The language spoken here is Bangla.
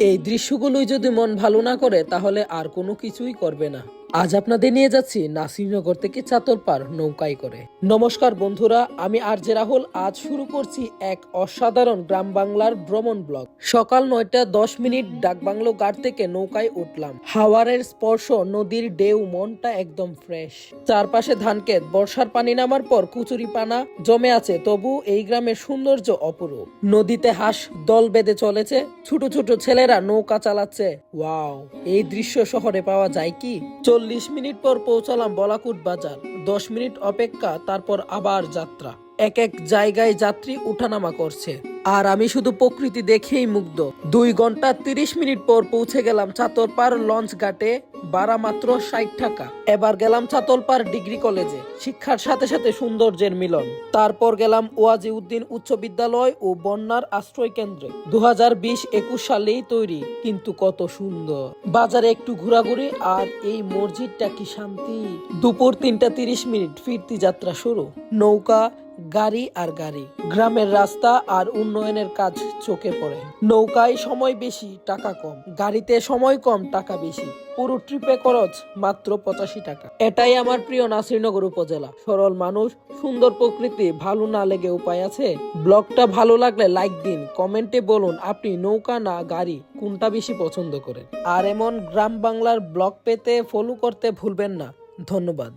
এই দৃশ্যগুলোই যদি মন ভালো না করে তাহলে আর কোনো কিছুই করবে না। আজ আপনাদের নিয়ে যাচ্ছি নাসিরনগর থেকে চাতলপাড় নৌকায় করে। নমস্কার বন্ধুরা, আমি আরজে রাহুল। আজ শুরু করছি এক অসাধারণ গ্রাম বাংলার ভ্রমণ ব্লগ। সকাল 9:10 ডাকবাংলো ঘাট থেকে নৌকায় উঠলাম। হাওয়ারের স্পর্শ, নদীর ঢেউ, মনটা একদম ফ্রেশ। চারপাশে ধানক্ষেত, বর্ষার পানি নামার পর কুচুরি পানা জমে আছে, তবু এই গ্রামের সৌন্দর্য অপরূপ। নদীতে হাঁস দল বেঁধে চলেছে, ছোট ছোট ছেলেরা নৌকা চালাচ্ছে। ওয়াও, এই দৃশ্য শহরে পাওয়া যায় কি? 40 মিনিট পর পৌঁছালাম বলাকুট বাজার। 10 মিনিট অপেক্ষা, তারপর আবার যাত্রা। এক এক জায়গায় যাত্রী উঠানামা করছে, আর আমি শুধু প্রকৃতি দেখেই মুগ্ধ। 2 ঘন্টা 30 মিনিট পর পৌঁছে গেলাম চাতলপাড় লঞ্চ ঘাটে। ভাড়া মাত্র 60 টাকা। এবার গেলাম চাতলপাড় ডিগ্রি কলেজে, শিক্ষার সাথে সাথে সৌন্দর্যের মিলন। তারপর গেলাম ওয়াজি উদ্দিন উচ্চ বিদ্যালয় ও বন্যার আশ্রয় কেন্দ্রে। 2020-21 সালেই তৈরি, কিন্তু কত সুন্দর। বাজারে একটু ঘোরাঘুরি, আর এই মসজিদটা কি শান্তি। দুপুর 3:30 ফিরতি যাত্রা শুরু। নৌকা, গাড়ি আর গাড়ি। গ্রামের রাস্তা আর উন্নয়নের কাজ চোখে পড়ে। নৌকায় সময় বেশি, টাকা কম। গাড়িতে সময় কম, টাকা বেশি। পুরো ট্রিপে খরচ মাত্র 85 টাকা। এটাই আমার প্রিয় নাসিরনগর উপজেলা। সরল মানুষ, সুন্দর প্রকৃতি। ভালো না লেগে উপায় আছে? ব্লগটা ভালো লাগলে লাইক দিন, কমেন্টে বলুন আপনি নৌকা না গাড়ি কোনটা বেশি পছন্দ করেন। আর এমন গ্রাম বাংলার ব্লগ পেতে ফলো করতে ভুলবেন না। ধন্যবাদ।